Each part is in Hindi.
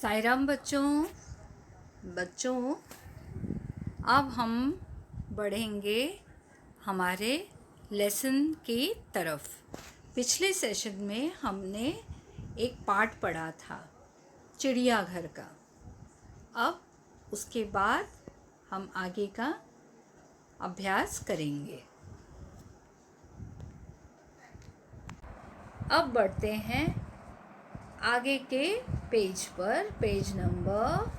साईराम बच्चों अब हम बढ़ेंगे हमारे लेसन की तरफ। पिछले सेशन में हमने एक पार्ट पढ़ा था चिड़ियाघर का। अब उसके बाद हम आगे का अभ्यास करेंगे। अब बढ़ते हैं आगे के पेज पर, पेज नंबर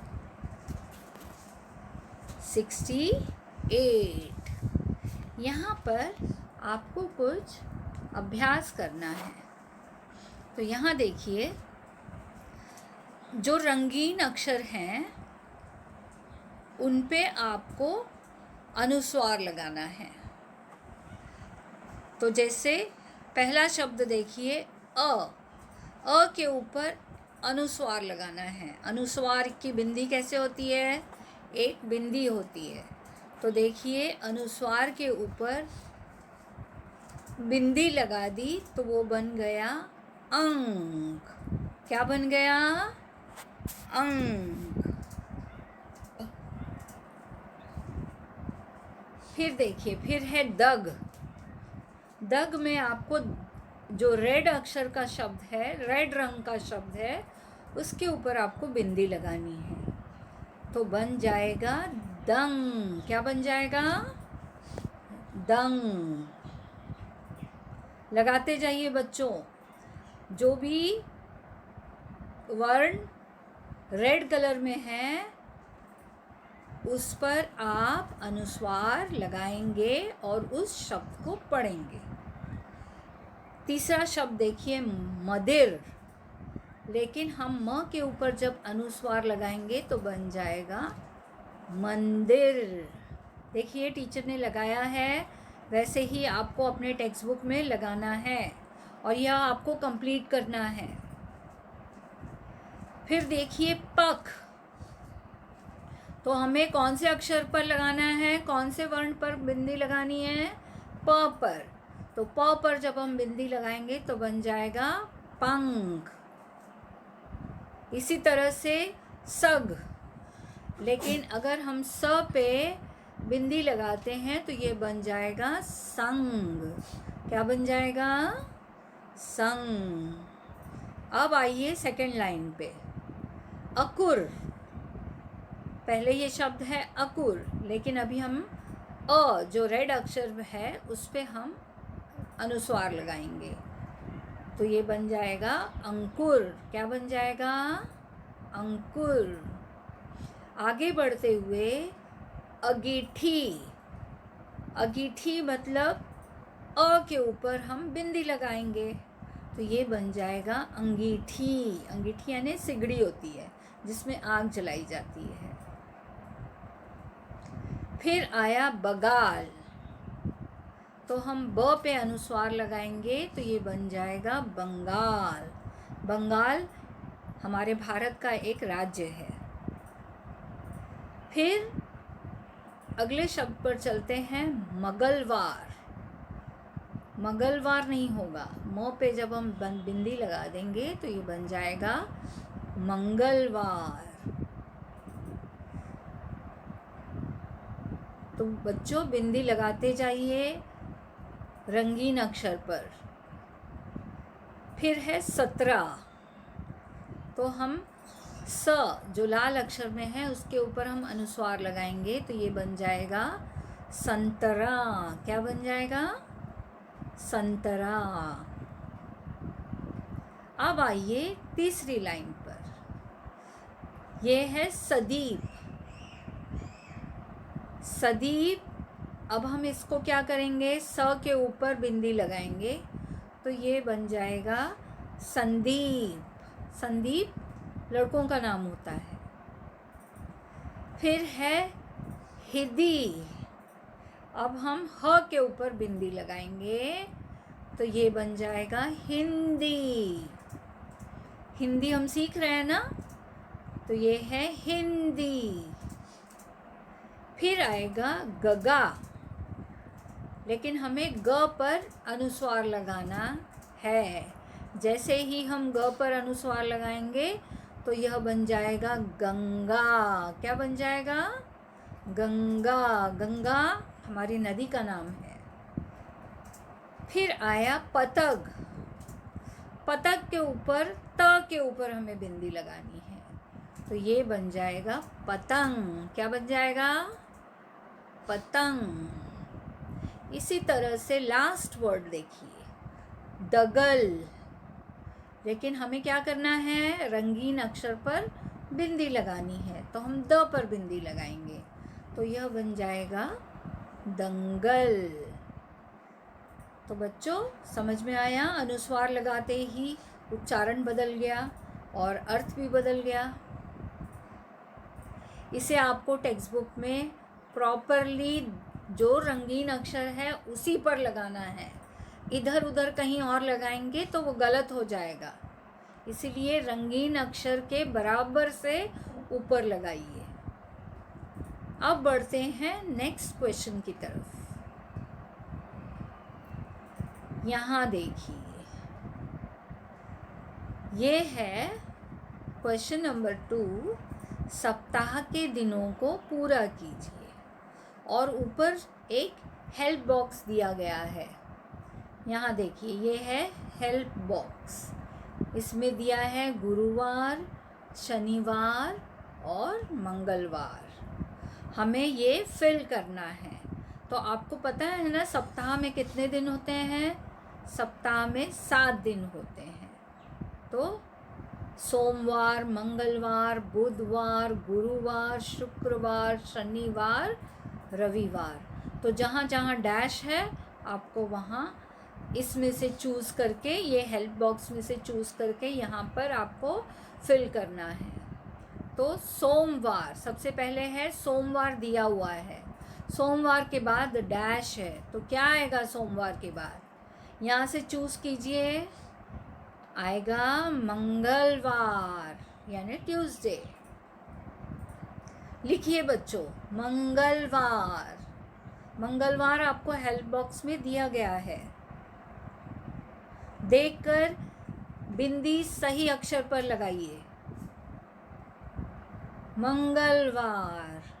68। यहाँ पर आपको कुछ अभ्यास करना है। तो यहाँ देखिए, जो रंगीन अक्षर हैं उन पे आपको अनुस्वार लगाना है। तो जैसे पहला शब्द देखिए अ के ऊपर अनुस्वार लगाना है। अनुस्वार की बिंदी कैसे होती है? एक बिंदी होती है। तो देखिए, अनुस्वार के ऊपर बिंदी लगा दी तो वो बन गया अंक। क्या बन गया? अंक। फिर देखिए, फिर है दग। दग में आपको जो रेड अक्षर का शब्द है, रेड रंग का शब्द है, उसके ऊपर आपको बिंदी लगानी है। तो बन जाएगा दंग। क्या बन जाएगा? दंग। लगाते जाइए बच्चों। जो भी वर्ण रेड कलर में है उस पर आप अनुस्वार लगाएंगे और उस शब्द को पढ़ेंगे। तीसरा शब्द देखिए मदिर। लेकिन हम म के ऊपर जब अनुस्वार लगाएंगे तो बन जाएगा मंदिर। देखिए, टीचर ने लगाया है, वैसे ही आपको अपने टेक्स्ट बुक में लगाना है और यह आपको कंप्लीट करना है। फिर देखिए पख। तो हमें कौन से अक्षर पर लगाना है? कौन से वर्ण पर बिंदी लगानी है? प पर। तो प पर जब हम बिंदी लगाएंगे तो बन जाएगा पंख। इसी तरह से सग। लेकिन अगर हम स पे बिंदी लगाते हैं तो ये बन जाएगा संग। क्या बन जाएगा? संग। अब आइए सेकंड लाइन पे, अकुर। पहले ये शब्द है अकुर, लेकिन अभी हम जो रेड अक्षर है उस पे हम अनुस्वार लगाएंगे तो ये बन जाएगा अंकुर। क्या बन जाएगा? अंकुर। आगे बढ़ते हुए अगीठी। अगीठी मतलब के ऊपर हम बिंदी लगाएंगे तो ये बन जाएगा अंगीठी। अंगीठी यानी सिगड़ी होती है जिसमें आग जलाई जाती है। फिर आया बगाल। तो हम ब पे अनुस्वार लगाएंगे तो ये बन जाएगा बंगाल। बंगाल हमारे भारत का एक राज्य है। फिर अगले शब्द पर चलते हैं मंगलवार। मंगलवार नहीं होगा, म पे जब हम बिंदी लगा देंगे तो ये बन जाएगा मंगलवार। तो बच्चों, बिंदी लगाते जाइए रंगीन अक्षर पर। फिर है 17। तो हम स जो लाल अक्षर में है उसके ऊपर हम अनुस्वार लगाएंगे तो ये बन जाएगा संतरा। क्या बन जाएगा? संतरा। अब आइए तीसरी लाइन पर, ये है सदीप। सदीप। अब हम इसको क्या करेंगे? स के ऊपर बिंदी लगाएंगे तो ये बन जाएगा संदीप। संदीप लड़कों का नाम होता है। फिर है हिदी। अब हम ह के ऊपर बिंदी लगाएंगे तो ये बन जाएगा हिंदी। हिंदी हम सीख रहे हैं ना, तो ये है हिंदी। फिर आएगा गगा। लेकिन हमें ग पर अनुस्वार लगाना है। जैसे ही हम ग पर अनुस्वार लगाएंगे तो यह बन जाएगा गंगा। क्या बन जाएगा? गंगा। गंगा हमारी नदी का नाम है। फिर आया पतंग। पतंग के ऊपर त के ऊपर हमें बिंदी लगानी है, तो ये बन जाएगा पतंग। क्या बन जाएगा? पतंग। इसी तरह से लास्ट वर्ड देखिए, दगल। लेकिन हमें क्या करना है? रंगीन अक्षर पर बिंदी लगानी है, तो हम द पर बिंदी लगाएंगे, तो यह बन जाएगा दंगल। तो बच्चों समझ में आया? अनुस्वार लगाते ही उच्चारण बदल गया और अर्थ भी बदल गया। इसे आपको टेक्स्ट बुक में प्रॉपरली जो रंगीन अक्षर है उसी पर लगाना है। इधर उधर कहीं और लगाएंगे तो वो गलत हो जाएगा, इसीलिए रंगीन अक्षर के बराबर से ऊपर लगाइए। अब बढ़ते हैं नेक्स्ट क्वेश्चन की तरफ। यहाँ देखिए, ये है क्वेश्चन नंबर 2। सप्ताह के दिनों को पूरा कीजिए, और ऊपर एक हेल्प बॉक्स दिया गया है। यहाँ देखिए, ये है हेल्प बॉक्स। इसमें दिया है गुरुवार, शनिवार और मंगलवार। हमें ये फिल करना है। तो आपको पता है ना सप्ताह में कितने दिन होते हैं? सप्ताह में 7 दिन होते हैं। तो सोमवार, मंगलवार, बुधवार, गुरुवार, शुक्रवार, शनिवार, रविवार। तो जहाँ जहाँ डैश है आपको वहाँ इसमें से चूज़ करके, ये हेल्प बॉक्स में से चूज़ करके यहाँ पर आपको फिल करना है। तो सोमवार सबसे पहले है, सोमवार दिया हुआ है। सोमवार के बाद डैश है, तो क्या आएगा सोमवार के बाद? यहाँ से चूज़ कीजिए, आएगा मंगलवार यानी ट्यूसडे। लिखिए बच्चों, मंगलवार। मंगलवार आपको हेल्प बॉक्स में दिया गया है। देखकर बिंदी सही अक्षर पर लगाइए, मंगलवार।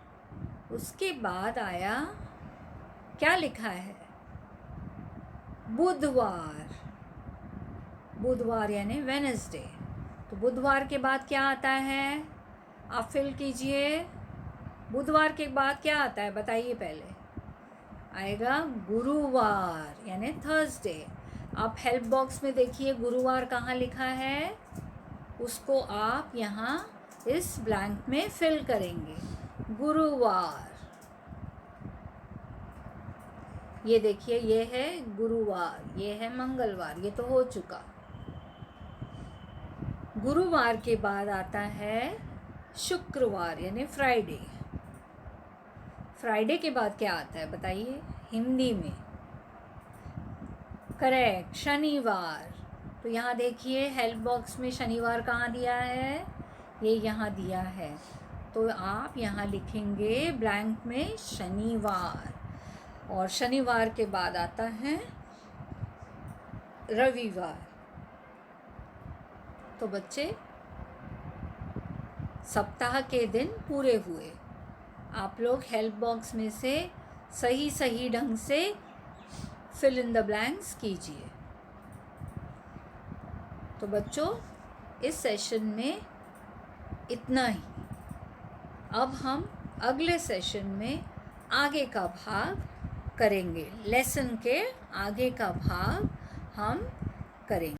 उसके बाद आया, क्या लिखा है? बुधवार। बुधवार यानी वेडनेसडे। तो बुधवार के बाद क्या आता है? आप फिल कीजिए। बुधवार के बाद क्या आता है बताइए? पहले आएगा गुरुवार यानी थर्सडे। आप हेल्प बॉक्स में देखिए गुरुवार कहाँ लिखा है, उसको आप यहाँ इस ब्लैंक में फिल करेंगे, गुरुवार। ये देखिए, ये है गुरुवार, ये है मंगलवार, ये तो हो चुका। गुरुवार के बाद आता है शुक्रवार यानी फ्राइडे। फ्राइडे के बाद क्या आता है बताइए हिंदी में? करेक्ट, शनिवार। तो यहाँ देखिए हेल्प बॉक्स में शनिवार कहाँ दिया है? ये यहाँ दिया है। तो आप यहाँ लिखेंगे ब्लैंक में शनिवार। और शनिवार के बाद आता है रविवार। तो बच्चे सप्ताह के दिन पूरे हुए। आप लोग हेल्प बॉक्स में से सही सही ढंग से फिल इन द ब्लैंक्स कीजिए। तो बच्चों इस सेशन में इतना ही। अब हम अगले सेशन में आगे का भाग करेंगे। लेसन के आगे का भाग हम करेंगे।